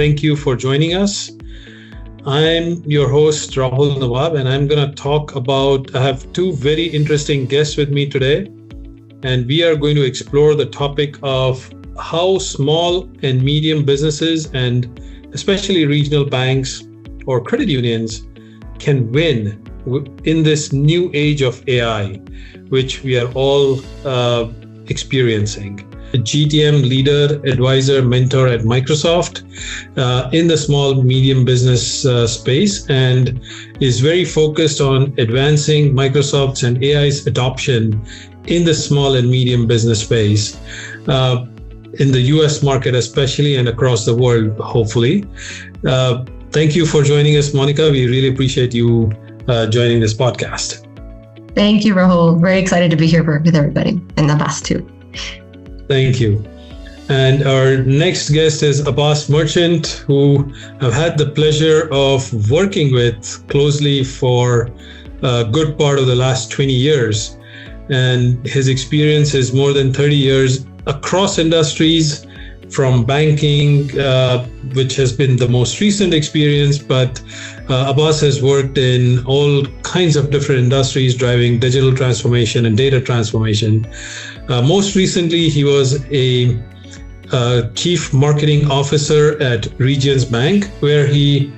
thank you for joining us. I'm your host, Rahul Nawab, and I'm going to talk about, I have two very interesting guests with me today, and we are going to explore the topic of how small and medium businesses and especially regional banks or credit unions can win in this new age of AI, which we are all experiencing. A GTM leader, advisor, mentor at Microsoft in the small, medium business space, and is very focused on advancing Microsoft's and AI's adoption in the small and medium business space, in the US market especially, and across the world, hopefully. Thank you for joining us, Monica. We really appreciate you joining this podcast. Thank you, Rahul. Very excited to be here with everybody, and Abbas too. Thank you. And our next guest is Abbas Merchant, who I've had the pleasure of working with closely for a good part of the last 20 years. And his experience is more than 30 years across industries, from banking, which has been the most recent experience, but Abbas has worked in all kinds of different industries, driving digital transformation and data transformation. Most recently, he was a chief marketing officer at Regions Bank, where he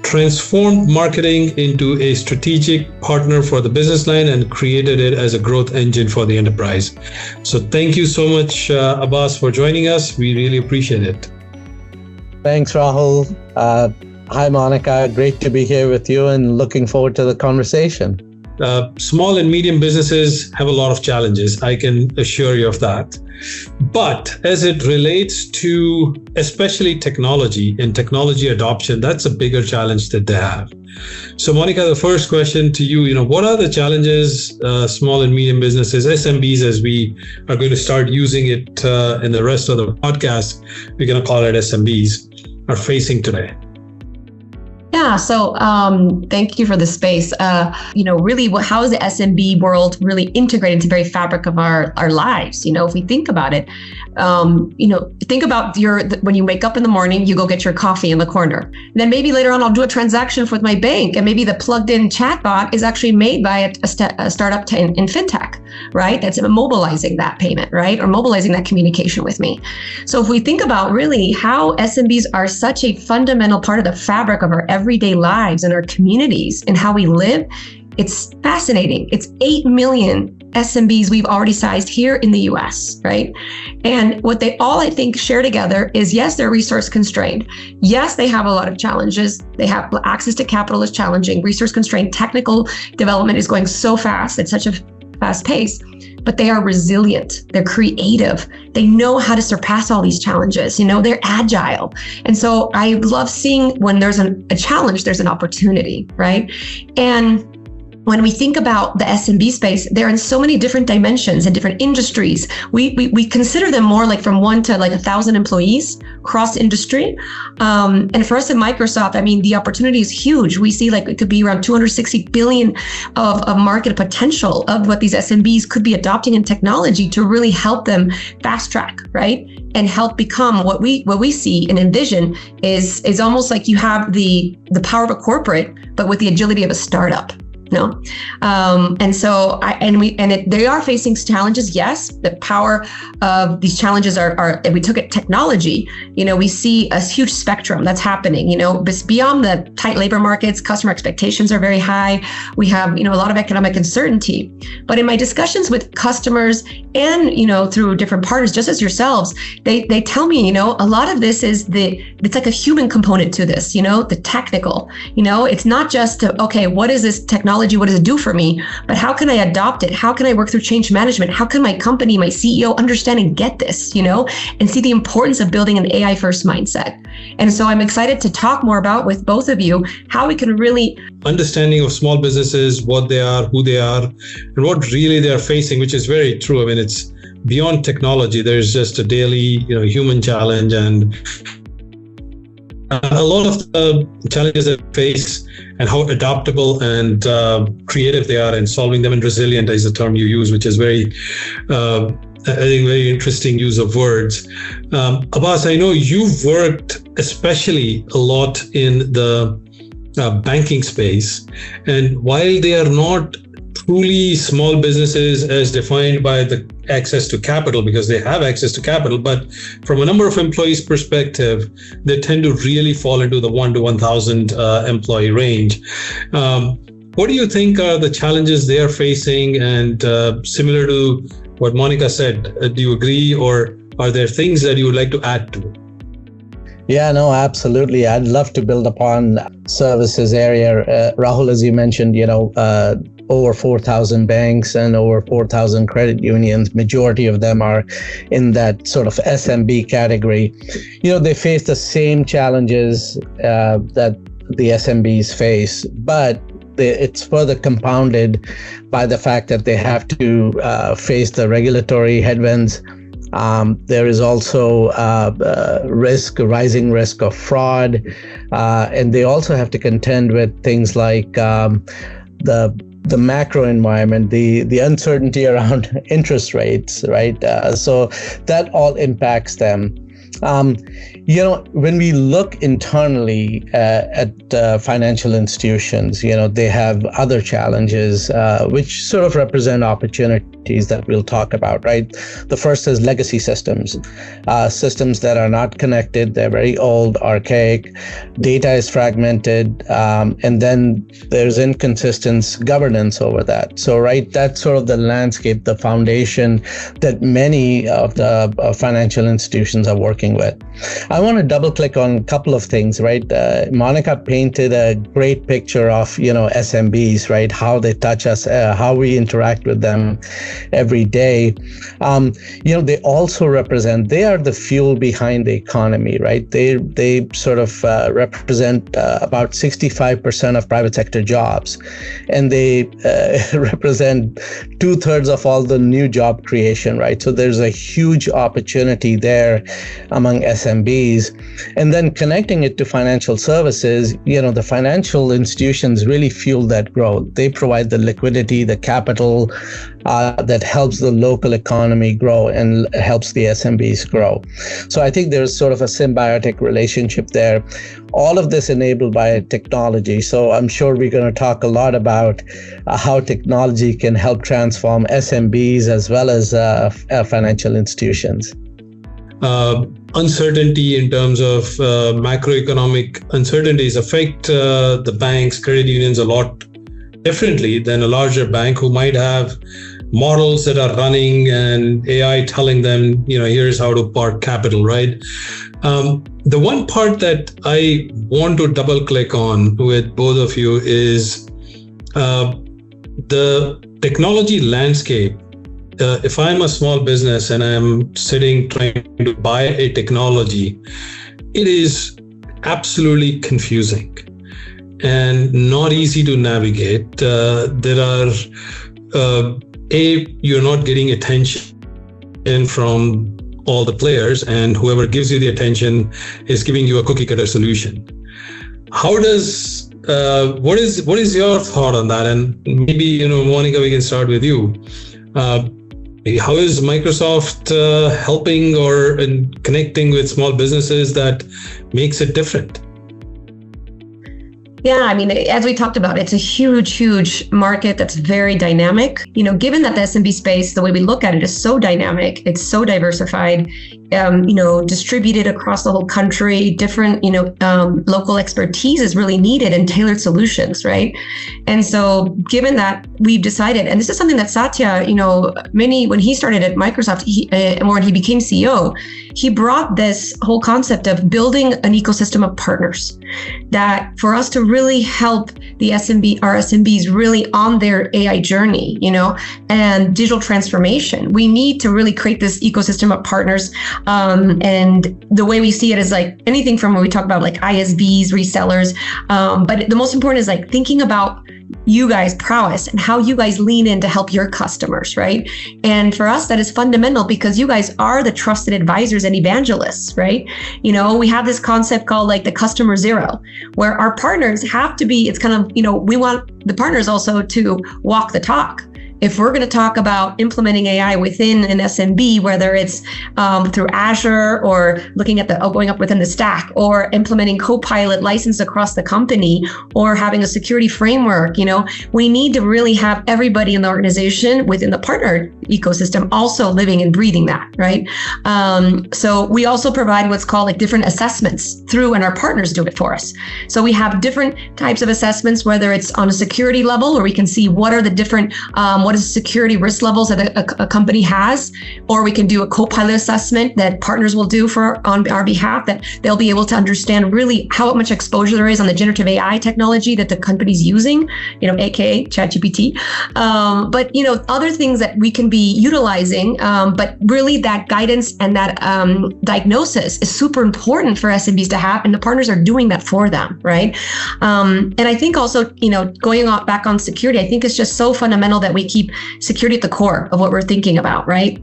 transformed marketing into a strategic partner for the business line and created it as a growth engine for the enterprise. So thank you so much, Abbas, for joining us. We really appreciate it. Thanks, Rahul. Hi, Monica. Great to be here with you and looking forward to the conversation. Small and medium businesses have a lot of challenges, I can assure you of that. But as it relates to especially technology and technology adoption, that's a bigger challenge that they have. So Monica, the first question to you, what are the challenges small and medium businesses, SMBs, as we are going to start using it in the rest of the podcast, we're going to call it SMBs, are facing today? Yeah, so thank you for the space. Really, how is the SMB world really integrated into the very fabric of our lives? If we think about it, think about when you wake up in the morning, you go get your coffee in the corner. And then maybe later on, I'll do a transaction with my bank, and maybe the plugged-in chatbot is actually made by a startup in fintech, right? That's mobilizing that payment, right, or mobilizing that communication with me. So if we think about really how SMBs are such a fundamental part of the fabric of our everyday lives and our communities and how we live, it's fascinating. It's 8 million SMBs we've already sized here in the US, right? And what they all, I think, share together is, yes, they're resource constrained. Yes, they have a lot of challenges. They have access to capital is challenging, resource constrained, technical development is going so fast at such a fast pace, but they are resilient. They're creative. They know how to surpass all these challenges. They're agile. And so I love seeing when there's a challenge, there's an opportunity, right? And when we think about the SMB space, they're in so many different dimensions and different industries. We consider them more like from 1 to like 1,000 employees cross industry. And for us at Microsoft, the opportunity is huge. We see like it could be around 260 billion of market potential of what these SMBs could be adopting in technology to really help them fast track, right? And help become what we see and envision is almost like you have the power of a corporate, but with the agility of a startup. And so they are facing challenges. Yes, the power of these challenges are if we took it technology, we see a huge spectrum that's happening, beyond the tight labor markets, customer expectations are very high. We have, a lot of economic uncertainty, but in my discussions with customers and, through different partners, just as yourselves, they tell me, a lot of this is it's like a human component to this, the technical, it's not just, okay, what is this technology? What does it do for me? But how can I adopt it? How can I work through change management? How can my company, my CEO understand and get this, and see the importance of building an AI first mindset? And so I'm excited to talk more about with both of you, how we can really understanding of small businesses, what they are, who they are, and what really they are facing, which is very true. It's beyond technology. There's just a daily, human challenge, and a lot of the challenges they face and how adaptable and creative they are in solving them, and resilient is the term you use, which is very I think very interesting use of words. Abbas, I know you've worked especially a lot in the banking space, and while they are not truly small businesses as defined by the access to capital, because they have access to capital, but from a number of employees perspective, they tend to really fall into the 1 to 1,000 employee range. What do you think are the challenges they are facing? And similar to what Monica said, do you agree, or are there things that you would like to add to? Yeah, no, absolutely. I'd love to build upon services area. Rahul, as you mentioned, over 4,000 banks and over 4,000 credit unions. Majority of them are in that sort of SMB category. They face the same challenges that the SMBs face, but it's further compounded by the fact that they have to face the regulatory headwinds. There is also rising risk of fraud, and they also have to contend with things like the macro environment, the uncertainty around interest rates, right? So that all impacts them. When we look internally at financial institutions, they have other challenges which sort of represent opportunities that we'll talk about, right? The first is legacy systems, systems that are not connected. They're very old, archaic. Data is fragmented, and then there's inconsistent governance over that. So, right, that's sort of the landscape, the foundation that many of the financial institutions are working with. I want to double click on a couple of things, right? Monica painted a great picture of, SMBs, right? How they touch us, how we interact with them every day. They also they are the fuel behind the economy, right? They sort of represent about 65% of private sector jobs, and they represent 2/3 of all the new job creation, right? So there's a huge opportunity there among SMBs. And then connecting it to financial services, the financial institutions really fuel that growth. They provide the liquidity, the capital that helps the local economy grow and helps the SMBs grow. So I think there's sort of a symbiotic relationship there. All of this enabled by technology. So I'm sure we're going to talk a lot about how technology can help transform SMBs as well as financial institutions. Uncertainty in terms of macroeconomic uncertainties affect the banks, credit unions a lot differently than a larger bank who might have models that are running and AI telling them, here's how to park capital, right? The one part that I want to double click on with both of you is the technology landscape. If I'm a small business and I'm sitting trying to buy a technology, it is absolutely confusing and not easy to navigate. You're not getting attention from all the players, and whoever gives you the attention is giving you a cookie cutter solution. What is your thought on that? And maybe, Monica, we can start with you. How is Microsoft helping or connecting with small businesses that makes it different? Yeah, I mean, as we talked about, it's a huge market that's very dynamic. Given that the SMB space, the way we look at it, is so dynamic, it's so diversified, distributed across the whole country, different, local expertise is really needed and tailored solutions, right? And so given that, we've decided, and this is something that Satya, when he started at Microsoft, when he became CEO, he brought this whole concept of building an ecosystem of partners that for us to really help our SMBs really on their AI journey, and digital transformation. We need to really create this ecosystem of partners. And the way we see it is like anything from when we talk about like ISVs, resellers. But the most important is like thinking about you guys' prowess and how you guys lean in to help your customers, right? And for us, that is fundamental because you guys are the trusted advisors and evangelists, right? We have this concept called like the customer zero, where our partners have to be, it's kind of, we want the partners also to walk the talk. if we're going to talk about implementing AI within an SMB, whether it's through Azure or looking at going up within the stack, or implementing Copilot licensed across the company, or having a security framework, we need to really have everybody in the organization within the partner ecosystem also living and breathing that, right? So we also provide what's called like different assessments through, and our partners do it for us. So we have different types of assessments, whether it's on a security level, where we can see what are the different, what is the security risk levels that a company has, or we can do a Copilot assessment that partners will do on our behalf, that they'll be able to understand really how much exposure there is on the generative AI technology that the company's using, aka ChatGPT. But other things that we can be utilizing, but really that guidance and that diagnosis is super important for SMBs to have, and the partners are doing that for them, right? And I think also, going back on security, I think it's just so fundamental that we keep security at the core of what we're thinking about, right?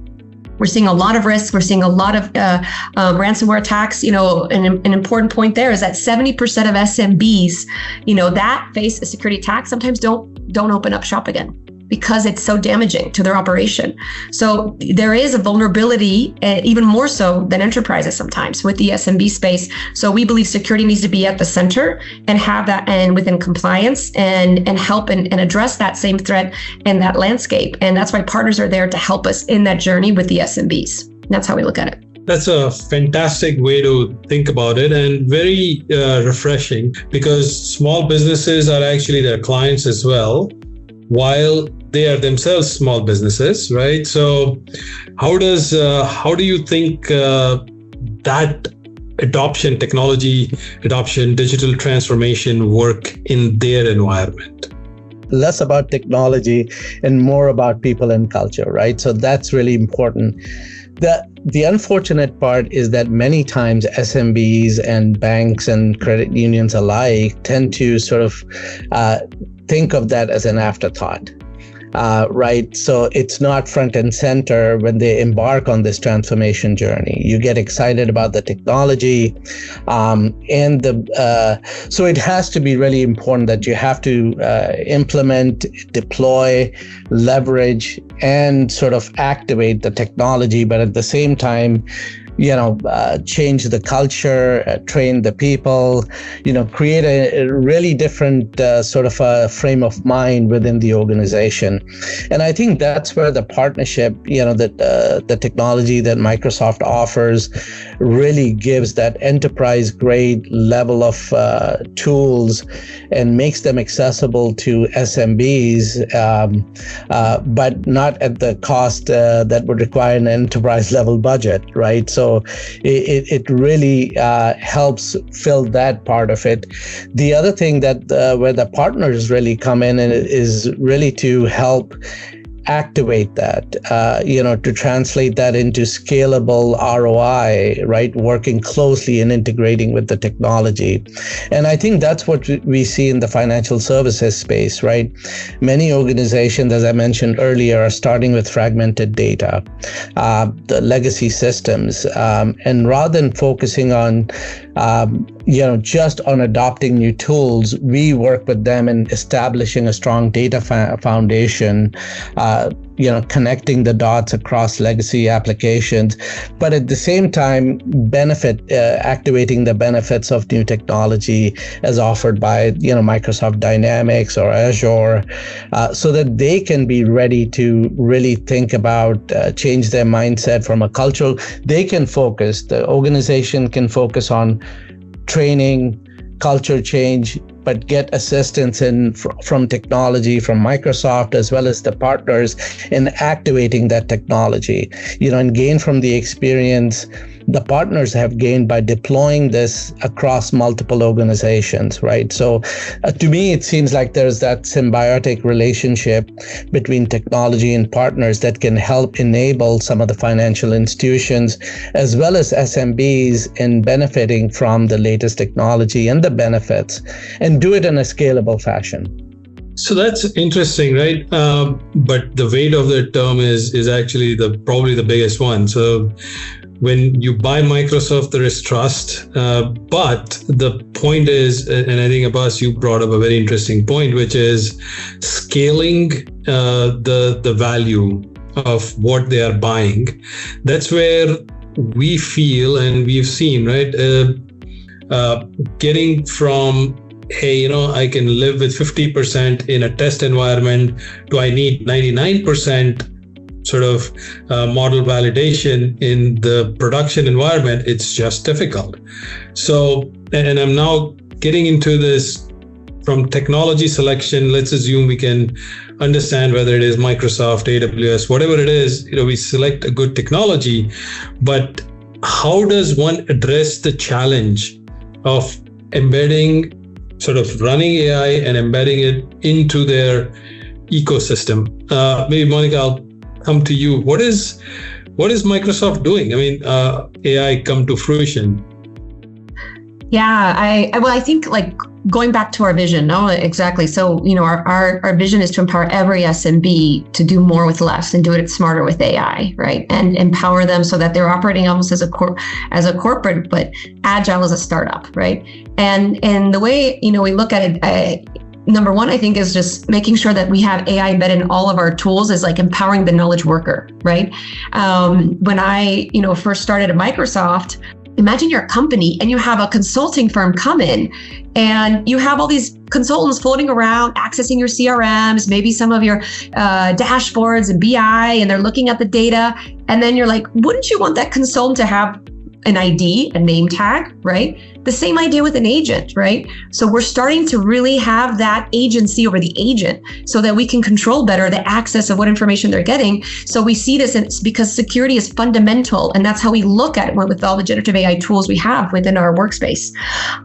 We're seeing a lot of risks. We're seeing a lot of ransomware attacks. An important point there is that 70% of SMBs, that face a security attack sometimes don't open up shop again, because it's so damaging to their operation. So there is a vulnerability, even more so than enterprises sometimes, with the SMB space. So we believe security needs to be at the center and have that, and within compliance, and help and address that same threat and that landscape. And that's why partners are there to help us in that journey with the SMBs. That's how we look at it. That's a fantastic way to think about it, and very refreshing, because small businesses are actually their clients as well, while they are themselves small businesses, right? So how do you think that technology adoption, digital transformation work in their environment? Less about technology and more about people and culture, right? So that's really important. The unfortunate part is that many times SMBs and banks and credit unions alike tend to sort of think of that as an afterthought. Right? So it's not front and center when they embark on this transformation journey. You get excited about the technology, so it has to be really important that you have to implement, deploy, leverage, and sort of activate the technology, but at the same time, change the culture, train the people, create a really different sort of a frame of mind within the organization. And I think that's where the partnership, that the technology that Microsoft offers really gives that enterprise grade level of tools and makes them accessible to SMBs, but not at the cost that would require an enterprise level budget, right? So it really helps fill that part of it. The other thing that where the partners really come in is really to help activate that, to translate that into scalable ROI, right? Working closely and integrating with the technology. And I think that's what we see in the financial services space, right? Many organizations, as I mentioned earlier, are starting with fragmented data, the legacy systems, and rather than focusing on just on adopting new tools, we work with them in establishing a strong data foundation, connecting the dots across legacy applications, but at the same time, activating the benefits of new technology as offered by, Microsoft Dynamics or Azure, so that they can be ready to really think about, change their mindset from a cultural, the organization can focus on training, culture change, but get assistance from technology, from Microsoft, as well as the partners in activating that technology, and gain from the experience the partners have gained by deploying this across multiple organizations, right? So to me, it seems like there's that symbiotic relationship between technology and partners that can help enable some of the financial institutions as well as SMBs in benefiting from the latest technology and the benefits, and do it in a scalable fashion. So that's interesting, right? But the weight of the term is actually probably the biggest one. So when you buy Microsoft, there is trust. But the point is, and I think Abbas, you brought up a very interesting point, which is scaling the value of what they are buying. That's where we feel, and we've seen, right, getting from, hey, I can live with 50% in a test environment, to I need 99% sort of model validation in the production environment. It's just difficult. So, and I'm now getting into this from technology selection. Let's assume we can understand whether it is Microsoft, AWS, whatever it is, we select a good technology, but how does one address the challenge of embedding, sort of running AI and embedding it into their ecosystem? Maybe Monica, I'll come to you. What is Microsoft doing? I mean, AI come to fruition. Yeah, I think like going back to our vision, no, exactly. So, our vision is to empower every SMB to do more with less and do it smarter with AI, right? And empower them so that they're operating almost as a corporate, but agile as a startup, right? And the way, we look at it, number one, I think, is just making sure that we have AI embedded in all of our tools, is like empowering the knowledge worker, right? When I, first started at Microsoft, imagine you're a company and you have a consulting firm come in and you have all these consultants floating around, accessing your CRMs, maybe some of your dashboards and BI, and they're looking at the data. And then you're like, wouldn't you want that consultant to have an ID, a name tag, right? The same idea with an agent, right? So we're starting to really have that agency over the agent so that we can control better the access of what information they're getting. So we see this, and it's because security is fundamental, and that's how we look at it with all the generative AI tools we have within our workspace.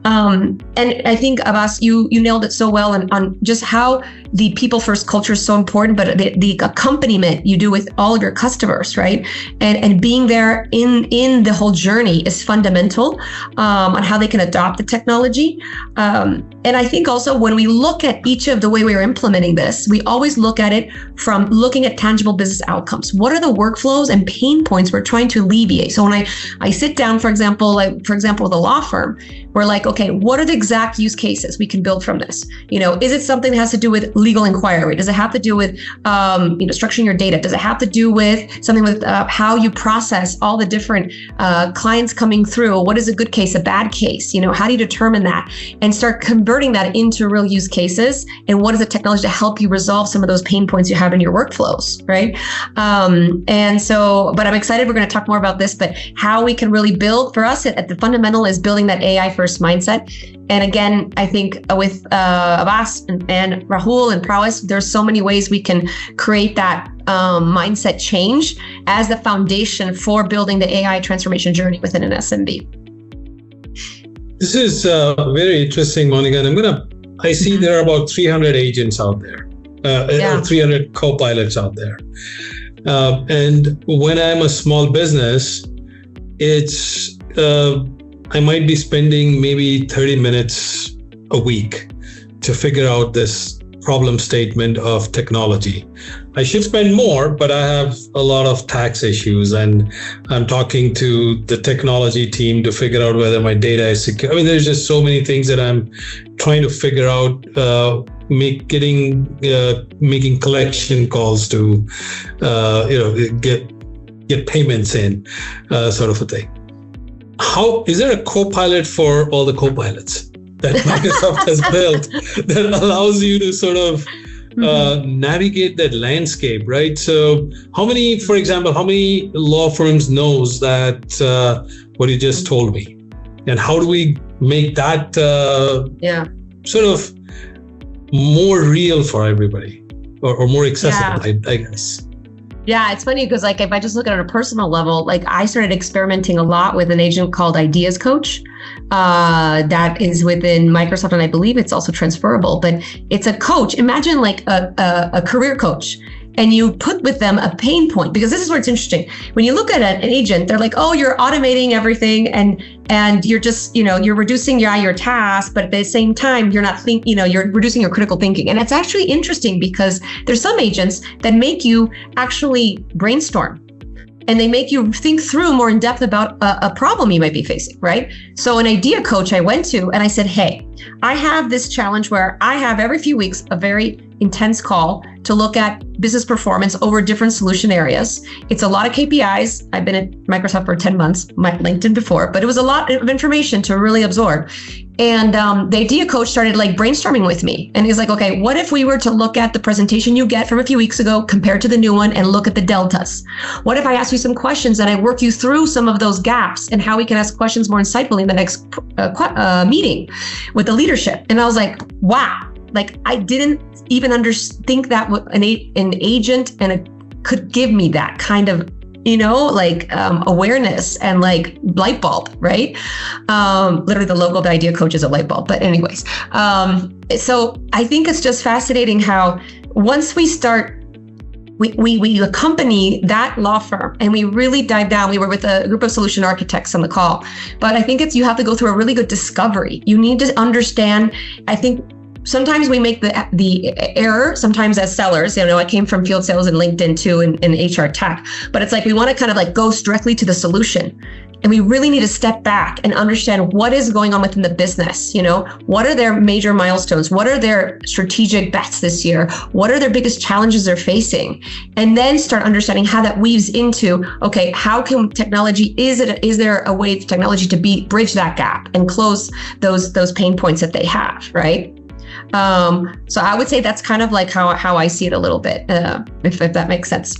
And I think, Abbas, you nailed it so well on just how the people first culture is so important, but the accompaniment you do with all of your customers, right? And being there in the whole journey is fundamental on how they can adopt the technology. And I think also when we look at each of the way we are implementing this, we always look at it from looking at tangible business outcomes. What are the workflows and pain points we're trying to alleviate? So when I sit down, for example, with a law firm, we're like, okay, what are the exact use cases we can build from this? Is it something that has to do with legal inquiry? Does it have to do with structuring your data? Does it have to do with something with how you process all the different clients coming through? What is a good case, a bad case? How do you determine that and start converting that into real use cases? And what is the technology to help you resolve some of those pain points you have in your workflows, right? But I'm excited. We're going to talk more about this, but how we can really build, for us at the fundamental is building that AI first mindset. And again, I think with Abbas and Rahul and Prowess, there's so many ways we can create that mindset change as the foundation for building the AI transformation journey within an SMB. This is very interesting, Monica. And I see there are about 300 agents out there, 300 copilots out there. And when I'm a small business, it's I might be spending maybe 30 minutes a week to figure out this problem statement of technology. I should spend more, but I have a lot of tax issues, and I'm talking to the technology team to figure out whether my data is secure. I mean, there's just so many things that I'm trying to figure out, making collection calls to, get payments in, sort of a thing. How is there a copilot for all the copilots that Microsoft has built that allows you to sort of navigate that landscape, right? So how many law firms knows that what you just told me? And how do we make that sort of more real for everybody, or more accessible, I guess? Yeah, it's funny because if I just look at it on a personal level, I started experimenting a lot with an agent called Ideas Coach that is within Microsoft, and I believe it's also transferable, but it's a coach. Imagine a career coach, and you put with them a pain point, because this is where it's interesting. When you look at an agent, they're like, oh, you're automating everything and you're just, you're reducing your task, but at the same time, you're not you're reducing your critical thinking. And it's actually interesting because there's some agents that make you actually brainstorm. and they make you think through more in depth about a problem you might be facing, right? So an idea coach I went to, and I said, hey, I have this challenge where I have every few weeks a very intense call to look at business performance over different solution areas. It's a lot of KPIs. I've been at Microsoft for 10 months, my LinkedIn before, but it was a lot of information to really absorb. And the idea coach started like brainstorming with me. And he's like, okay, what if we were to look at the presentation you get from a few weeks ago compared to the new one and look at the deltas? What if I ask you some questions and I work you through some of those gaps and how we can ask questions more insightfully in the next meeting with the leadership? And I was like, wow, like I didn't even think that an agent could give me that kind of, awareness and like light bulb, right? Literally the logo of the idea coach is a light bulb, but anyways. So I think it's just fascinating how once we start, we accompany that law firm and we really dive down. We were with a group of solution architects on the call, but I think you have to go through a really good discovery. You need to understand, I think, sometimes we make the error, sometimes as sellers, I came from field sales and LinkedIn too in HR tech, but it's like we want to kind of like go directly to the solution. And we really need to step back and understand what is going on within the business. What are their major milestones? What are their strategic bets this year? What are their biggest challenges they're facing? And then start understanding how that weaves into, okay, how can technology, is there a way for technology to bridge that gap and close those pain points that they have, right? So I would say that's kind of like how I see it a little bit, if that makes sense.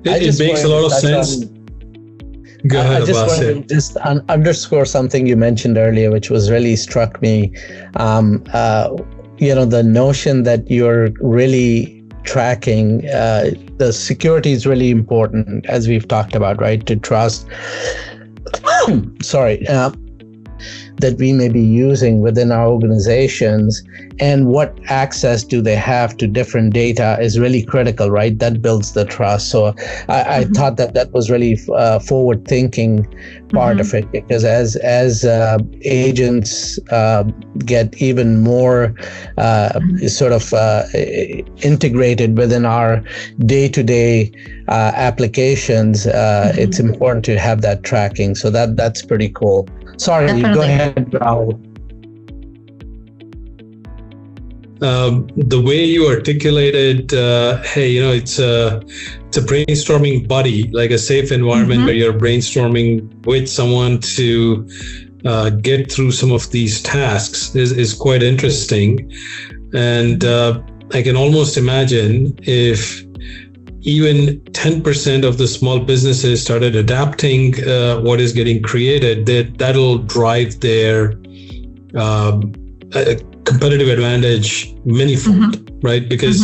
It makes a lot of sense. Go ahead, I just want to just underscore something you mentioned earlier, which was really struck me. The notion that you're really tracking, the security is really important, as we've talked about, right? To trust. Sorry. That we may be using within our organizations, and what access do they have to different data is really critical, right? That builds the trust. So I thought that was really forward thinking part of it, because as agents get even more integrated within our day-to-day applications, it's important to have that tracking. So that's pretty cool. Sorry, Definitely. Go ahead, Rahul. The way you articulated, it's a brainstorming buddy, like a safe environment where you're brainstorming with someone to get through some of these tasks is quite interesting. And I can almost imagine if even 10% of the small businesses started adapting what is getting created, that'll drive their competitive advantage manyfold, right? Because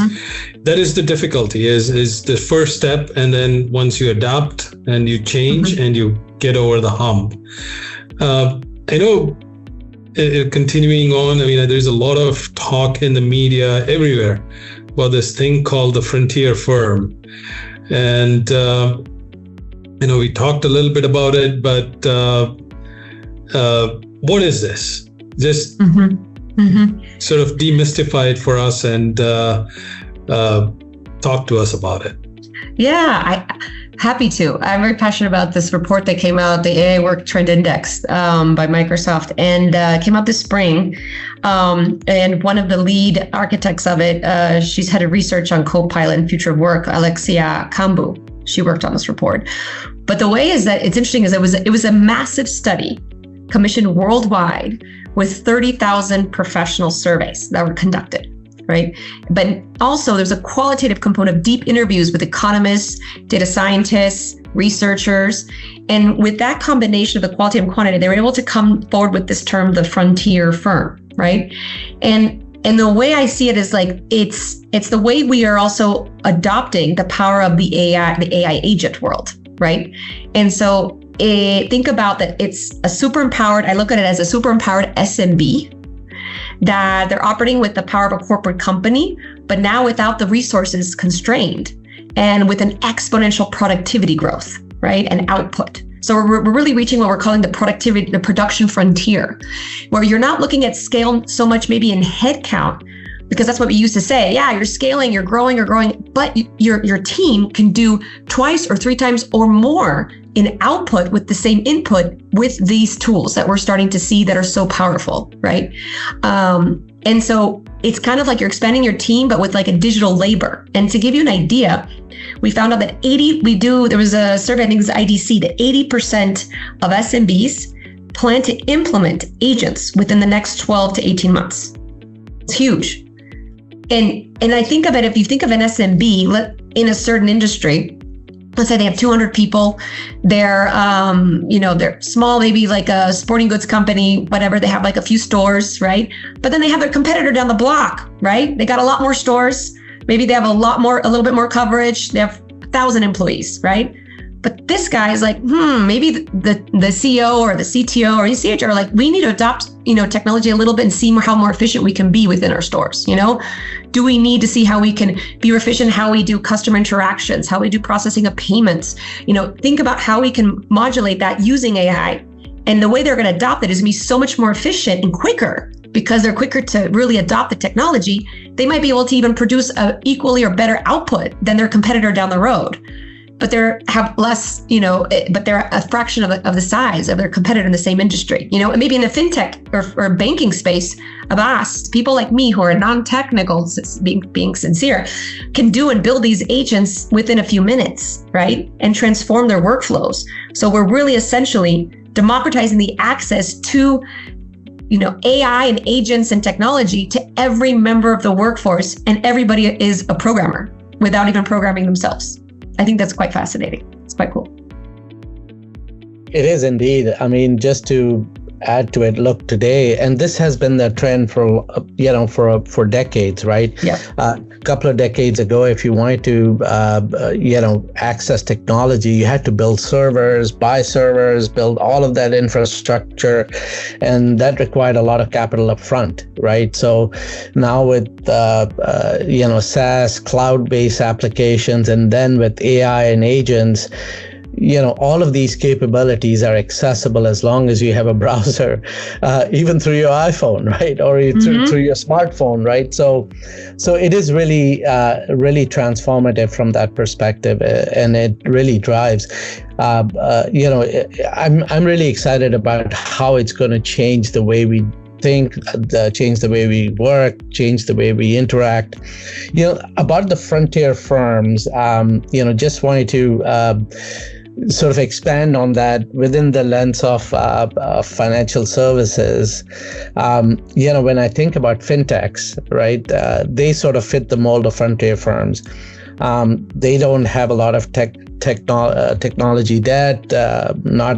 that is the difficulty, is the first step. And then once you adapt and you change and you get over the hump. I know, continuing on, there's a lot of talk in the media everywhere about this thing called the frontier firm. And, we talked a little bit about it, but what is this? Just sort of demystify it for us and talk to us about it. Yeah, happy to. I'm very passionate about this report that came out, the AI Work Trend Index by Microsoft, and came out this spring. And one of the lead architects of it, she's head of research on Copilot and future of work, Alexia Kambu. She worked on this report. But the way is that it's interesting is it was a massive study commissioned worldwide with 30,000 professional surveys that were conducted. Right. But also there's a qualitative component of deep interviews with economists, data scientists, researchers. And with that combination of the quality and quantity, they were able to come forward with this term, the frontier firm. Right. And the way I see it is like it's the way we are also adopting the power of the AI agent world. Right. And so think about that. It's a super empowered. I look at it as a super empowered SMB. That they're operating with the power of a corporate company, but now without the resources constrained and with an exponential productivity growth, right? And output. So we're really reaching what we're calling the production frontier, where you're not looking at scale so much maybe in headcount, because that's what we used to say. Yeah, you're scaling, you're growing, but your team can do twice or three times or more in output with the same input with these tools that we're starting to see that are so powerful, right? And so it's kind of like you're expanding your team, but with like a digital labor. And to give you an idea, we found out that there was a survey, I think it was IDC, that 80% of SMBs plan to implement agents within the next 12 to 18 months. It's huge. And I think of it, if you think of an SMB in a certain industry, let's say they have 200 people, they're small, maybe like a sporting goods company, whatever, they have like a few stores, right? But then they have their competitor down the block, right? They got a lot more stores. Maybe they have a little bit more coverage. They have 1,000 employees, right? But this guy is like, maybe the CEO or the CTO or CHR are like, we need to adopt, technology a little bit and see how more efficient we can be within our stores. Do we need to see how we can be more efficient, how we do customer interactions, how we do processing of payments? Think about how we can modulate that using AI. And the way they're going to adopt it is going to be so much more efficient and quicker, because they're quicker to really adopt the technology. They might be able to even produce a equally or better output than their competitor down the road. But they have less, but they're a fraction of the size of their competitor in the same industry. And maybe in the fintech or banking space of us, people like me who are non-technical, being sincere, can do and build these agents within a few minutes, right? And transform their workflows. So we're really essentially democratizing the access to AI and agents and technology to every member of the workforce, and everybody is a programmer without even programming themselves. I think that's quite fascinating. It's quite cool. It is indeed. I mean, just to add to it, look today, and this has been the trend for decades, right? Yeah. A couple of decades ago, if you wanted to, access technology, you had to build servers, buy servers, build all of that infrastructure, and that required a lot of capital up front, right? So now with, SaaS, cloud-based applications, and then with AI and agents, all of these capabilities are accessible as long as you have a browser, even through your iPhone, right? Or through your smartphone, right? So it is really, really transformative from that perspective, and it really drives. I'm really excited about how it's going to change the way we think, change the way we work, change the way we interact. About the frontier firms, just wanted to sort of expand on that within the lens of financial services. When I think about fintechs, right, they sort of fit the mold of frontier firms. They don't have a lot of technology debt, not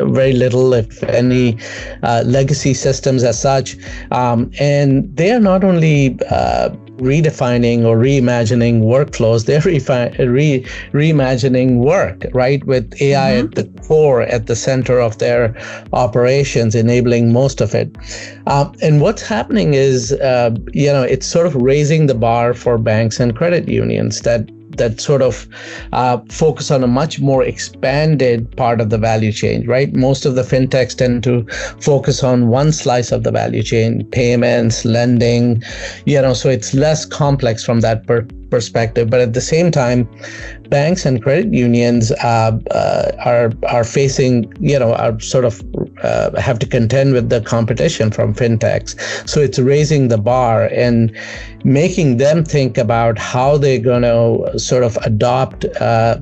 very little, if any, legacy systems as such. And they are not only redefining or reimagining workflows, they're reimagining work, right? With AI at the core, at the center of their operations, enabling most of it. And what's happening is, it's sort of raising the bar for banks and credit unions that sort of focus on a much more expanded part of the value chain, right? Most of the fintechs tend to focus on one slice of the value chain, payments, lending, so it's less complex from that perspective. But at the same time, banks and credit unions are facing, are sort of have to contend with the competition from fintechs. So it's raising the bar and making them think about how they're going to sort of adopt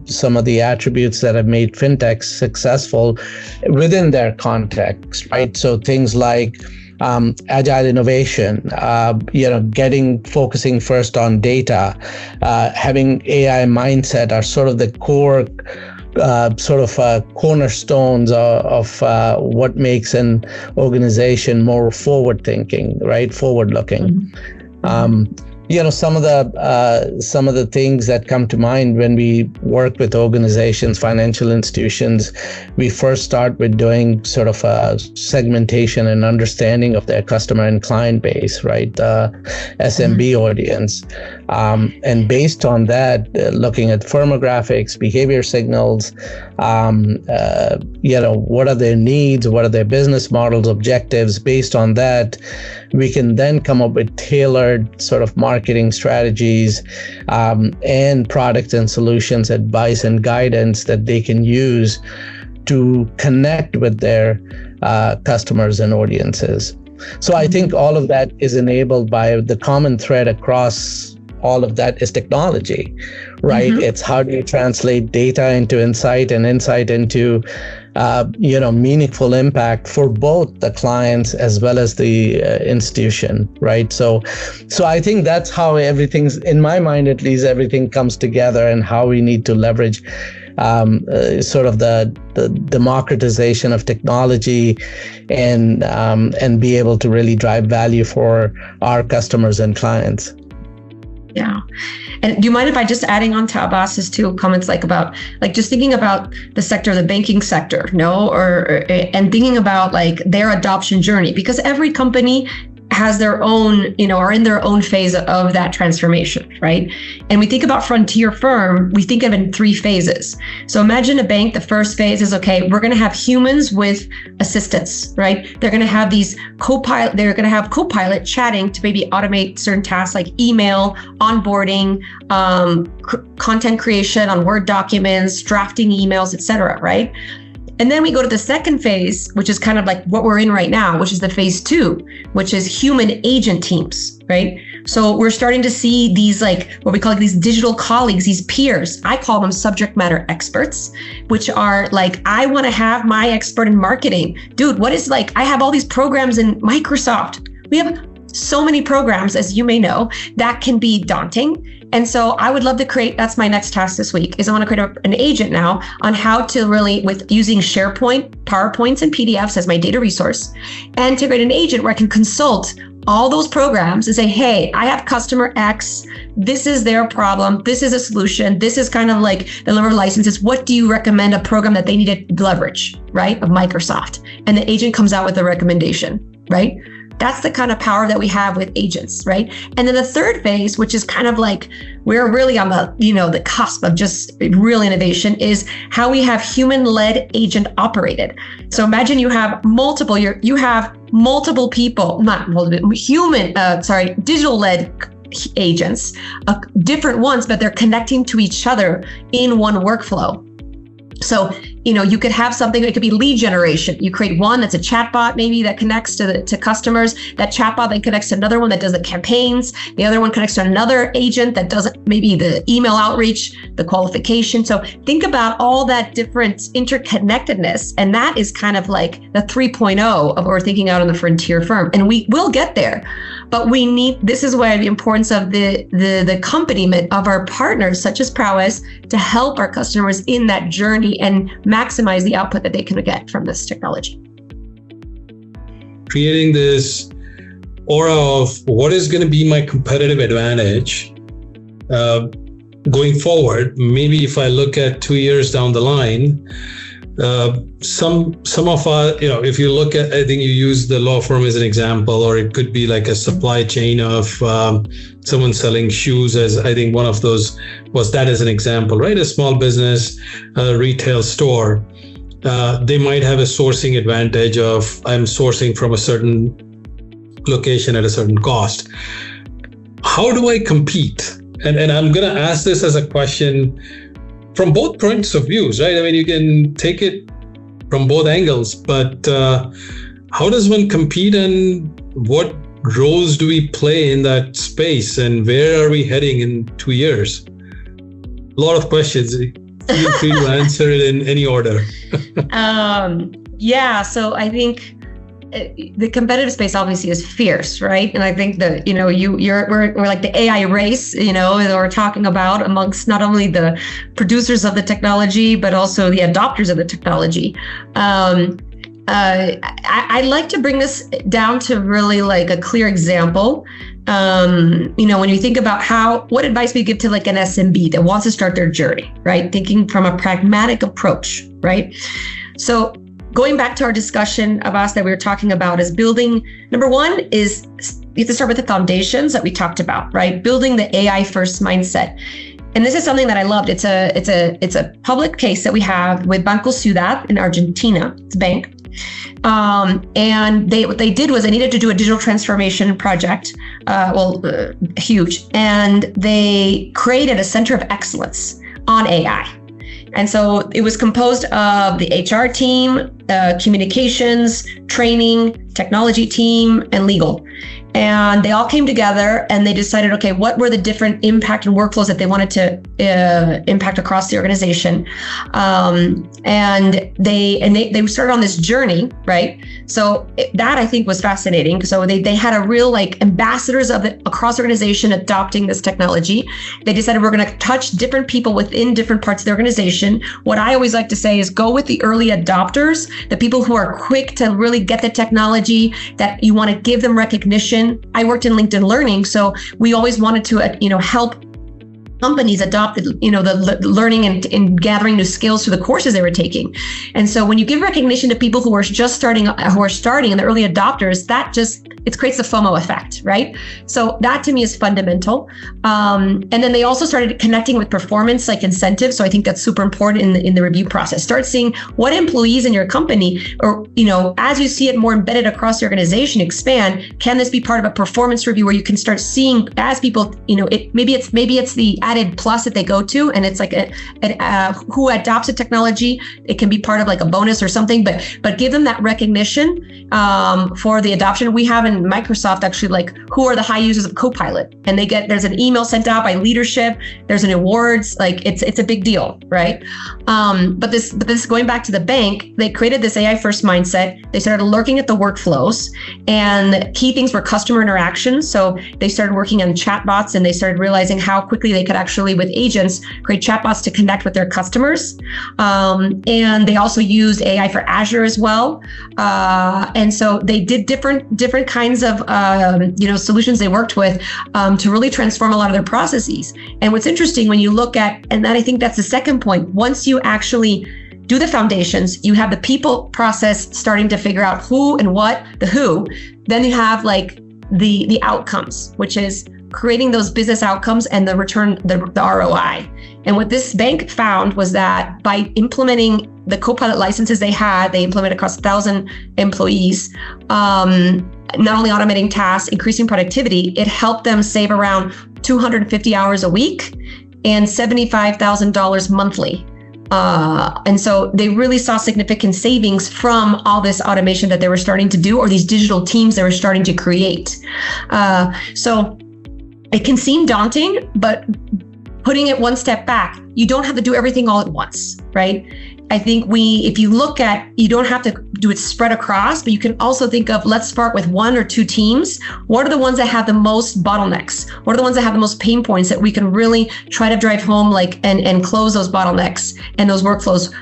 some of the attributes that have made fintechs successful within their context, right? So things like agile innovation, focusing first on data, having AI mindset are sort of the core cornerstones of what makes an organization more forward-thinking, right? Forward-looking. Some of the things that come to mind when we work with organizations, financial institutions, we first start with doing sort of a segmentation and understanding of their customer and client base, right? SMB audience. And based on that, looking at firmographics, behavior signals, what are their needs, what are their business models, objectives. Based on that, we can then come up with tailored sort of marketing strategies and products and solutions, advice and guidance that they can use to connect with their customers and audiences. So I think all of that is enabled by the common thread across all of that is technology, right? Mm-hmm. It's how do you translate data into insight and insight into, meaningful impact for both the clients as well as the institution, right? So I think that's how everything's, in my mind at least, everything comes together, and how we need to leverage sort of the democratization of technology and be able to really drive value for our customers and clients. Yeah. And do you mind if I just adding on to Abbas's two comments, about just thinking about the sector, the banking sector, and thinking about their adoption journey, because every company has their own, are in their own phase of that transformation, right? And we think about frontier firm, we think of it in 3 phases. So imagine a bank, the first phase is, okay, we're going to have humans with assistants, right? They're going to have these copilot chatting to maybe automate certain tasks like email, onboarding, content creation on Word documents, drafting emails, etc., right? And then we go to the second phase, which is kind of like what we're in right now, which is the phase 2, which is human agent teams, right? So we're starting to see these what we call these digital colleagues, these peers. I call them subject matter experts, which are I want to have my expert in marketing. Dude, what is I have all these programs in Microsoft. We have so many programs, as you may know, that can be daunting. And so I would love to create, that's my next task this week, is I want to create an agent now on how to really, with using SharePoint, PowerPoints, and PDFs as my data resource, and to create an agent where I can consult all those programs and say, hey, I have customer X, this is their problem, this is a solution, this is kind of the number of licenses, what do you recommend a program that they need to leverage, right, of Microsoft? And the agent comes out with a recommendation, right? That's the kind of power that we have with agents, right? And then the third phase, which is kind of we're really on the cusp of just real innovation, is how we have human-led agent operated. So imagine you have multiple people, digital-led agents, different ones, but they're connecting to each other in one workflow. So, you could have something, it could be lead generation. You create one that's a chatbot maybe that connects to customers. That chatbot then connects to another one that does the campaigns. The other one connects to another agent that does maybe the email outreach, the qualification. So think about all that different interconnectedness. And that is kind of the 3.0 of what we're thinking out on the frontier firm. And we will get there. But this is where the importance of the accompaniment of our partners, such as Prowess, to help our customers in that journey and maximize the output that they can get from this technology. Creating this aura of what is going to be my competitive advantage going forward. Maybe if I look at 2 years down the line, some of our, if you look at, I think you use the law firm as an example, or it could be a supply chain of someone selling shoes, as I think one of those was that as an example, right? A small business, a retail store, they might have a sourcing advantage of I'm sourcing from a certain location at a certain cost. How do I compete? And I'm going to ask this as a question from both points of views, right? I mean, you can take it from both angles, but how does one compete, and what roles do we play in that space, and where are we heading in 2 years? A lot of questions. Feel free to answer it in any order. So I think the competitive space obviously is fierce, right? And I think that we're like the AI race, that we're talking about amongst not only the producers of the technology but also the adopters of the technology. I'd like to bring this down to really a clear example. When you think about what advice we give to an SMB that wants to start their journey, right? Thinking from a pragmatic approach, right? So going back to our discussion of us that we were talking about is building, number one is you have to start with the foundations that we talked about, right? Building the AI first mindset. And this is something that I loved. It's a public case that we have with Banco Ciudad in Argentina. It's a bank. And what they did was they needed to do a digital transformation project, huge. And they created a center of excellence on AI. And so it was composed of the HR team, communications, training, technology team, and legal. And they all came together and they decided, okay, what were the different impact and workflows that they wanted to impact across the organization? And they started on this journey, right? So that I think was fascinating. So they had a real like ambassadors of it across the organization adopting this technology. They decided we're going to touch different people within different parts of the organization. What I always like to say is go with the early adopters, the people who are quick to really get the technology, that you want to give them recognition. I worked in LinkedIn Learning, so we always wanted to, help companies adopt, the learning and gathering new skills through the courses they were taking. And so when you give recognition to people who are just starting, and the early adopters, it creates the FOMO effect, right? So that to me is fundamental. And then they also started connecting with performance like incentives. So I think that's super important in the review process. Start seeing what employees in your company, or, as you see it more embedded across the organization, expand, can this be part of a performance review where you can start seeing as people, maybe it's the added plus that they go to, and it's like who adopts a technology. It can be part of like a bonus or something, but give them that recognition for the adoption. We have in Microsoft actually like who are the high users of Copilot, and there's an email sent out by leadership. There's an awards, like it's a big deal, right? But this going back to the bank, they created this AI first mindset. They started looking at the workflows, and key things were customer interaction. So they started working on chatbots, and they started realizing how quickly they could actually, with agents, create chatbots to connect with their customers. And they also used AI for Azure as well. And so they did different kinds of solutions they worked with to really transform a lot of their processes. And what's interesting when you look at, and then I think that's the second point, once you actually do the foundations, you have the people process starting to figure out who and what, the who, then you have like the outcomes, which is creating those business outcomes and the return, the ROI. And what this bank found was that by implementing the Copilot licenses they implemented across 1,000 employees, not only automating tasks, increasing productivity, it helped them save around 250 hours a week and $75,000 monthly. And so they really saw significant savings from all this automation that they were starting to do, or these digital teams they were starting to create. So it can seem daunting, but putting it one step back, you don't have to do everything all at once, right? I think if you look at, you don't have to do it spread across, but you can also think of, let's start with one or two teams. What are the ones that have the most bottlenecks? What are the ones that have the most pain points that we can really try to drive home, and close those bottlenecks and those workflows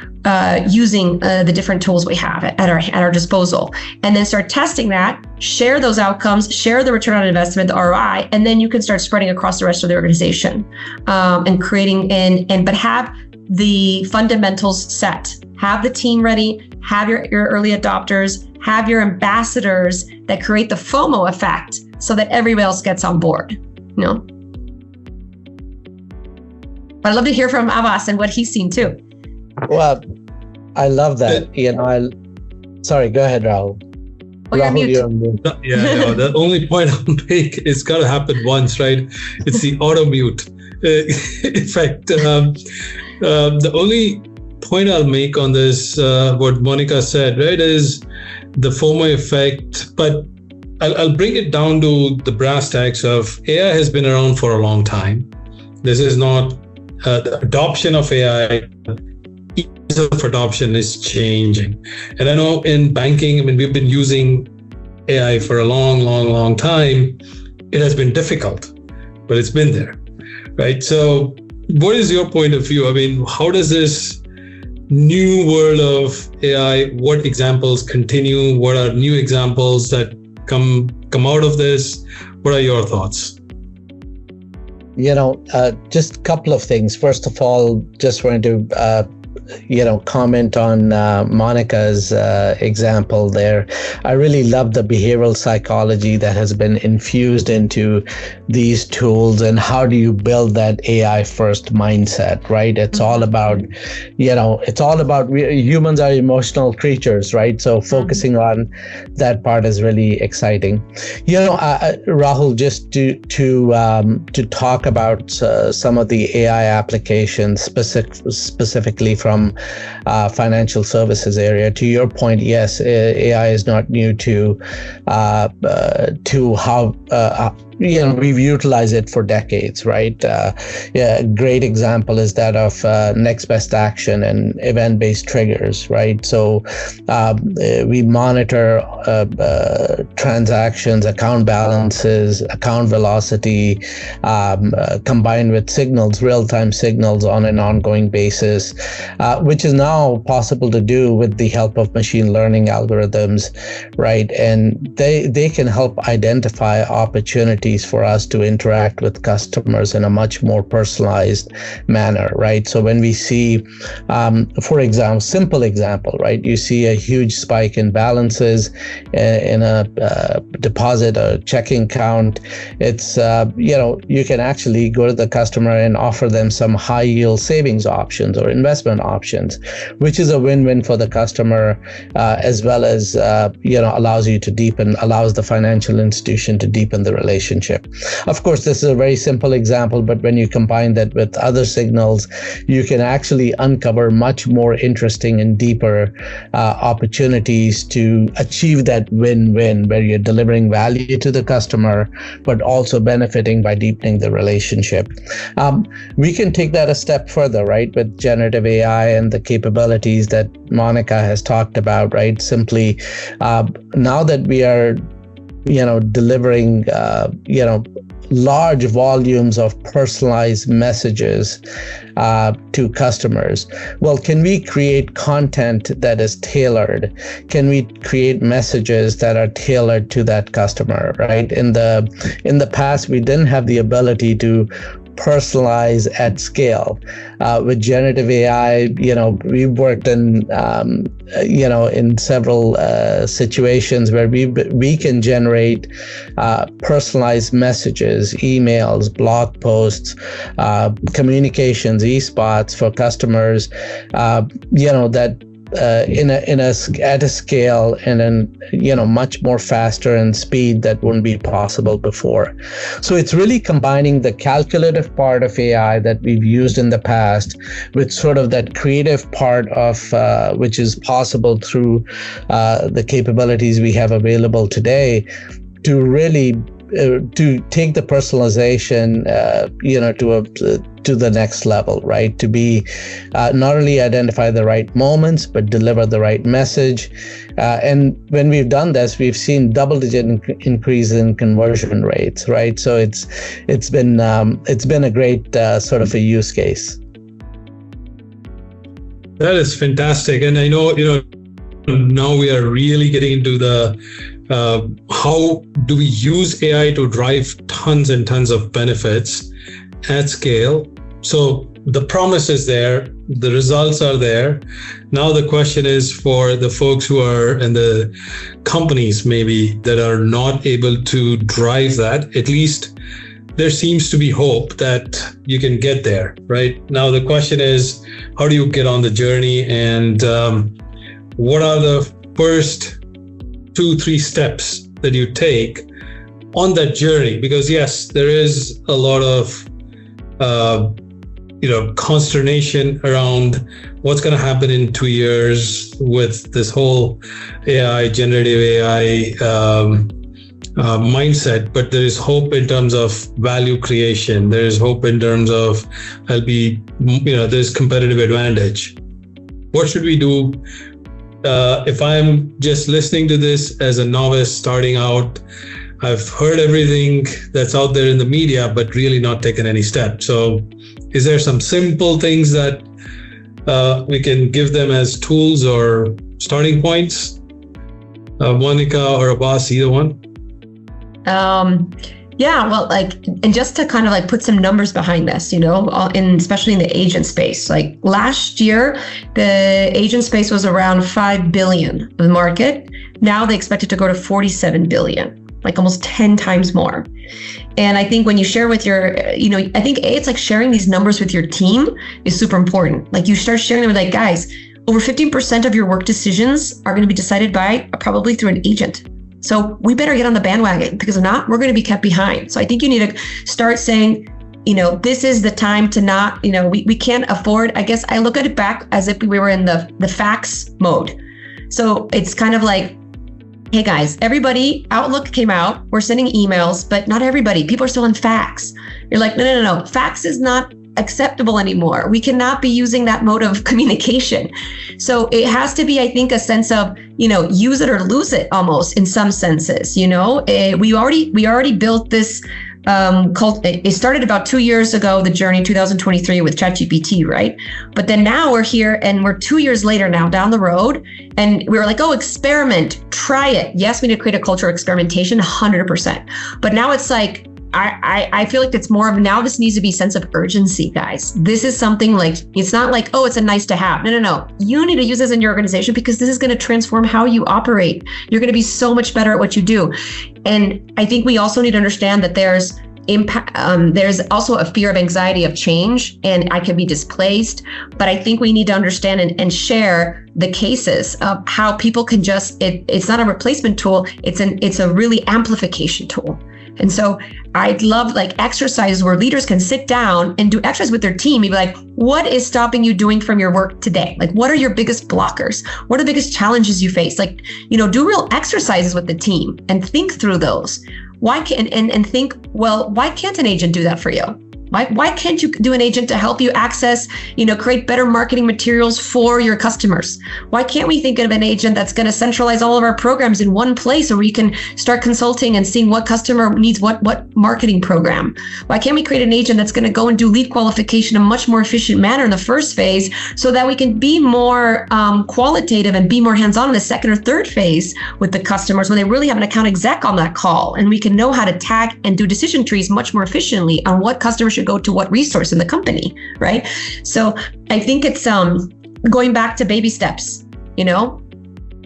using the different tools we have at our disposal, and then start testing that, share those outcomes, share the return on investment, the ROI, and then you can start spreading across the rest of the organization and creating but have the fundamentals set, have the team ready, have your early adopters, have your ambassadors that create the FOMO effect so that everybody else gets on board, But I'd love to hear from Abbas and what he's seen too. Well, I love that. Sorry, go ahead, Rahul. Rahul, you're on mute. Yeah, the only point I'll make, it's got to happen once, right? It's the auto mute effect. The only point I'll make on this, what Monica said, right, is the FOMO effect. But I'll bring it down to the brass tacks of AI has been around for a long time. This is not the adoption of AI. Ease of adoption is changing. And I know in banking, we've been using AI for a long time. It has been difficult, but it's been there, right? So what is your point of view? How does this new world of AI, what examples continue? What are new examples that come out of this? What are your thoughts? Just a couple of things. First of all, just wanted to comment on Monica's example there. I really love the behavioral psychology that has been infused into these tools, and how do you build that AI first mindset, right? It's all about, humans are emotional creatures, right? So focusing on that part is really exciting. Rahul, just to talk about some of the AI applications specifically from financial services area. To your point, yes, AI is not new to how we've utilized it for decades, right? A great example is that of next best action and event-based triggers, right? So we monitor transactions, account balances, account velocity, combined with signals, real-time signals on an ongoing basis, which is now possible to do with the help of machine learning algorithms, right? And they can help identify opportunities for us to interact with customers in a much more personalized manner, right? So when we see, for example, simple example, right? You see a huge spike in balances in a deposit or checking account. It's, you can actually go to the customer and offer them some high yield savings options or investment options, which is a win-win for the customer, as well as, allows the financial institution to deepen the relationship. Of course, this is a very simple example, but when you combine that with other signals, you can actually uncover much more interesting and deeper opportunities to achieve that win-win, where you're delivering value to the customer, but also benefiting by deepening the relationship. We can take that a step further, right, with generative AI and the capabilities that Monica has talked about, right? Simply, now that we are delivering, large volumes of personalized messages to customers. Well, can we create content that is tailored? Can we create messages that are tailored to that customer, right? In the past, we didn't have the ability to personalize at scale. With generative AI, we've worked in several situations where we can generate personalized messages, emails, blog posts, communications, e-spots for customers, that at a scale and then much more faster and speed that wouldn't be possible before. So it's really combining the calculative part of AI that we've used in the past with sort of that creative part of which is possible through the capabilities we have available today, to really to take the personalization to the next level, right? To be not only identify the right moments, but deliver the right message. And when we've done this, we've seen double-digit increase in conversion rates, right? So it's been a great sort of a use case. That is fantastic, and I know now we are really getting into the how do we use AI to drive tons and tons of benefits at scale. So the promise is there, the results are there. Now the question is for the folks who are in the companies maybe that are not able to drive that, at least there seems to be hope that you can get there, right? Now the question is, how do you get on the journey, and what are the first 2-3 steps that you take on that journey? Because yes, there is a lot of consternation around what's going to happen in 2 years with this whole AI, generative AI mindset, but there is hope in terms of value creation. There is hope in terms of there's competitive advantage. What should we do? If I'm just listening to this as a novice starting out, I've heard everything that's out there in the media, but really not taken any steps. So is there some simple things that we can give them as tools or starting points? Monica or Abbas, either one? Yeah, well, and just to kind of put some numbers behind this, especially in the agent space. Like last year, the agent space was around 5 billion of the market. Now they expect it to go to 47 billion, like almost 10 times more. And I think when you share with I think it's like sharing these numbers with your team is super important. Like you start sharing them with guys, over 15% of your work decisions are going to be decided by probably through an agent. So we better get on the bandwagon, because if not, we're going to be kept behind. So I think you need to start saying, this is the time to not, we can't afford, I guess I look at it back as if we were in the fax mode. So it's kind of like, hey guys, everybody, Outlook came out, we're sending emails, but not everybody, people are still in fax. You're like, no, fax is not acceptable anymore. We cannot be using that mode of communication. So it has to be, I think, a sense of, use it or lose it almost in some senses. We already built this it started about 2 years ago, the journey 2023 with ChatGPT, right? But then now we're here and we're 2 years later now down the road, and we were like, oh, experiment, try it. Yes, we need to create a culture of experimentation, 100%. But now it's like, I feel like it's more of now this needs to be a sense of urgency, guys. This is something it's not like, oh, it's a nice to have. No. You need to use this in your organization, because this is going to transform how you operate. You're going to be so much better at what you do. And I think we also need to understand that there's impact. There's also a fear of anxiety of change, and I could be displaced. But I think we need to understand and share the cases of how people can it's not a replacement tool. It's a really amplification tool. And so I'd love exercises where leaders can sit down and do exercise with their team and be like, what is stopping you doing from your work today? What are your biggest blockers? What are the biggest challenges you face? Do real exercises with the team and think through those. Why can't an agent do that for you? Why can't you do an agent to help you access, create better marketing materials for your customers? Why can't we think of an agent that's going to centralize all of our programs in one place, where we can start consulting and seeing what customer needs what marketing program? Why can't we create an agent that's going to go and do lead qualification in a much more efficient manner in the first phase, so that we can be more qualitative and be more hands-on in the second or third phase with the customers, when they really have an account exec on that call, and we can know how to tag and do decision trees much more efficiently on what customers should go to what resource in the company, right? So I think it's going back to baby steps,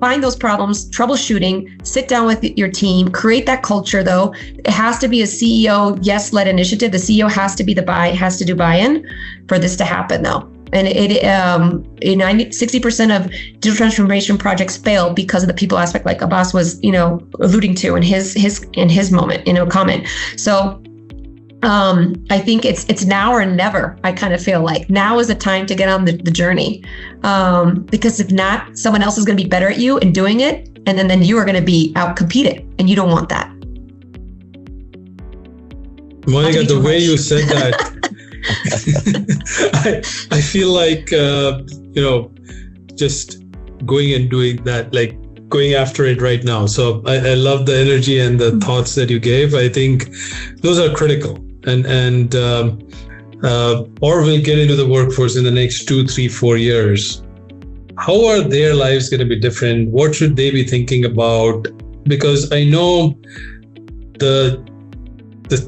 find those problems, troubleshooting, sit down with your team, create that culture. Though it has to be a CEO led initiative. The CEO has to be has to do buy-in for this to happen though. And 60% of digital transformation projects fail because of the people aspect, like Abbas was, alluding to in his moment, comment. So I think it's now or never. I kind of feel like now is the time to get on the journey, because if not, someone else is going to be better at you in doing it, and then you are going to be out competed, and you don't want that. Monica, the way you said that, I feel like just going and doing that, going after it right now. So I love the energy and the thoughts that you gave. I think those are critical. And or we'll get into the workforce in the next 2, 3, 4 years. How are their lives going to be different? What should they be thinking about? Because I know the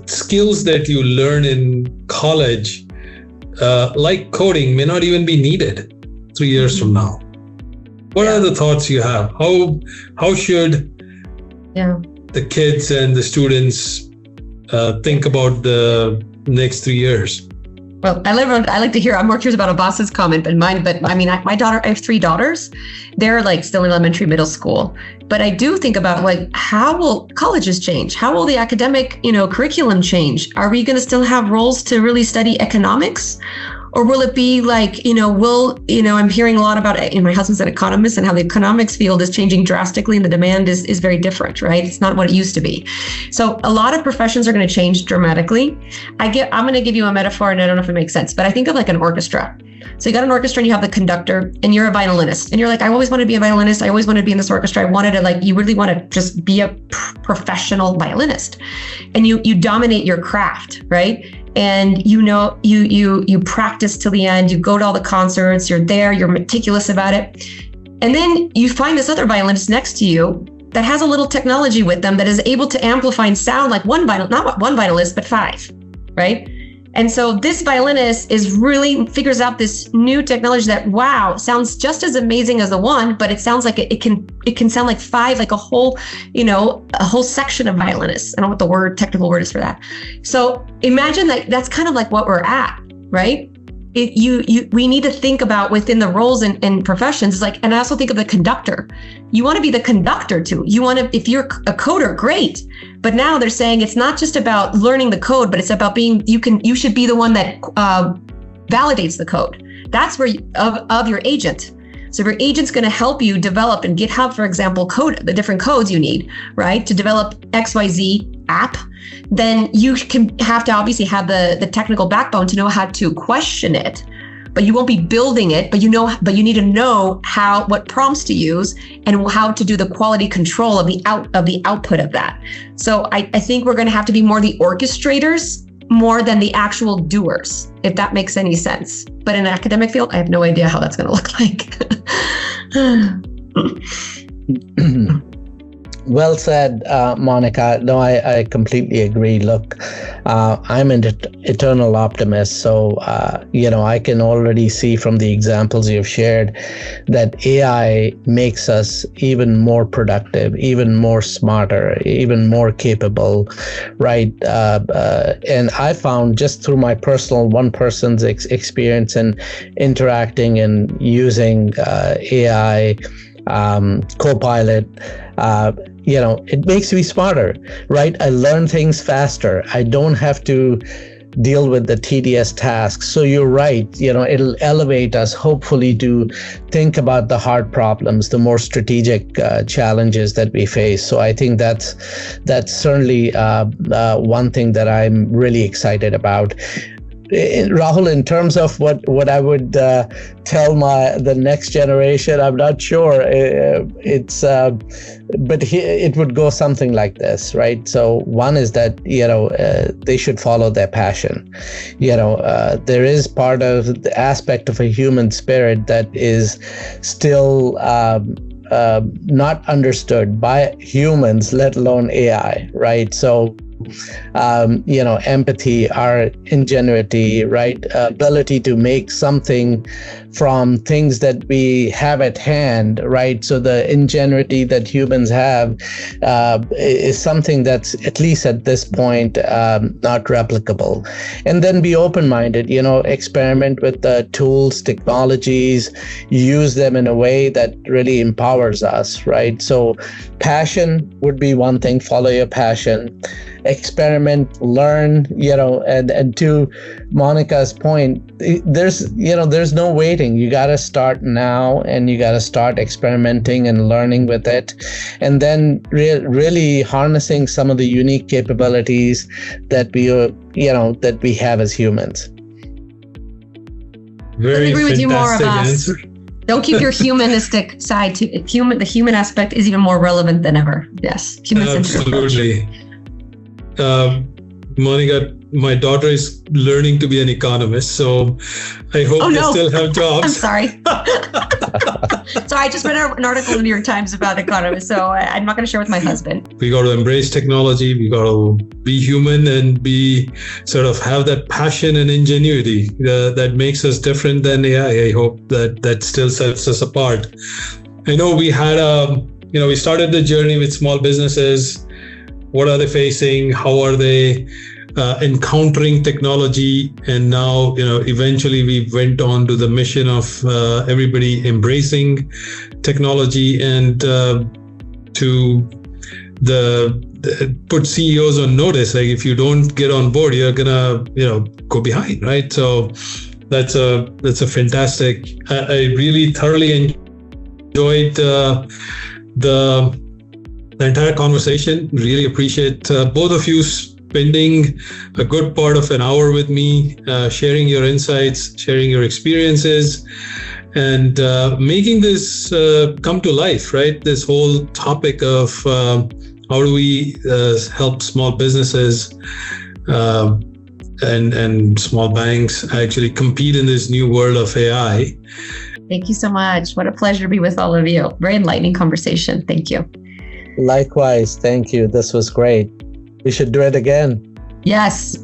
skills that you learn in college, like coding, may not even be needed 3 years from now. What are the thoughts you have? How should the kids and the students think about the next 3 years? Well, I like to hear. I'm more curious about Abbas's comment, but mine. But I mean, my daughter. I have 3 daughters. They're still in elementary, middle school. But I do think about how will colleges change? How will the academic, curriculum change? Are we going to still have roles to really study economics? Or will it be I'm hearing a lot about, my husband's an economist, and how the economics field is changing drastically, and the demand is very different, right? It's not what it used to be. So a lot of professions are going to change dramatically. I'm going to give you a metaphor, and I don't know if it makes sense, but I think of an orchestra. So you got an orchestra, and you have the conductor, and you're a violinist, and you're like, I always wanted to be a violinist. I always wanted to be in this orchestra. I wanted to you really want to just be a professional violinist, and you dominate your craft, right? And you practice till the end, you go to all the concerts, you're there, you're meticulous about it. And then you find this other violinist next to you, that has a little technology with them that is able to amplify and sound like one violin, not one violinist, but five, right? And so this violinist figures out this new technology that, wow, sounds just as amazing as the one, but it sounds like it can sound like five, like a whole section of violinists. I don't know what the technical word is for that. So imagine that's kind of like what we're at, right? We need to think about within the roles and professions, and I also think of the conductor. You want to be the conductor too. If you're a coder, great. But now they're saying it's not just about learning the code, but it's about you should be the one that validates the code. That's where of your agent. So if your agent's going to help you develop in GitHub, for example, code the different codes you need, right, to develop XYZ app, then you have to obviously have the technical backbone to know how to question it. But you won't be building it, but you need to know what prompts to use and how to do the quality control of the output of that. So I think we're going to have to be more the orchestrators more than the actual doers, if that makes any sense. But in an academic field, I have no idea how that's going to look like. Well said, Monica. No, I completely agree. Look, I'm an eternal optimist. So, I can already see from the examples you've shared that AI makes us even more productive, even more smarter, even more capable, right? And I found just through my one person's experience in interacting and using AI, Copilot, it makes me smarter, right? I learn things faster. I don't have to deal with the tedious tasks. So you're right, it'll elevate us hopefully to think about the hard problems, the more strategic challenges that we face. So I think that's certainly one thing that I'm really excited about. Rahul, in terms of what I would tell the next generation, I'm not sure. But it would go something like this, right? So one is that they should follow their passion. There is part of the aspect of a human spirit that is still not understood by humans, let alone AI, right? So empathy, our ingenuity, right? Ability to make something from things that we have at hand, right? So the ingenuity that humans have is something that's, at least at this point, not replicable. And then be open-minded, experiment with the tools, technologies, use them in a way that really empowers us, right? So passion would be one thing, follow your passion. Experiment, learn, and to Monica's point, there's no waiting. You got to start now, and you got to start experimenting and learning with it, and then really harnessing some of the unique capabilities that we have as humans. Very agree with you more, answer. Don't keep your humanistic side to it. The human aspect is even more relevant than ever. Yes, absolutely. Monica, my daughter is learning to be an economist, so I hope they still have jobs. I'm sorry. So I just read an article in the New York Times about economists, so I'm not going to share with my husband. We got to embrace technology. We got to be human and have that passion and ingenuity that makes us different than AI. I hope that still sets us apart. I know we had we started the journey with small businesses. What are they facing? How are they encountering technology? And now, eventually we went on to the mission of everybody embracing technology and to put CEOs on notice. Like, if you don't get on board, you're gonna, go behind, right? So that's a fantastic. I really thoroughly enjoyed the entire conversation. Really appreciate both of you spending a good part of an hour with me, sharing your insights, sharing your experiences, and making this come to life, right? This whole topic of how do we help small businesses and small banks actually compete in this new world of AI. Thank you so much. What a pleasure to be with all of you. Very enlightening conversation. Thank you. Likewise. Thank you. This was great. We should do it again. Yes.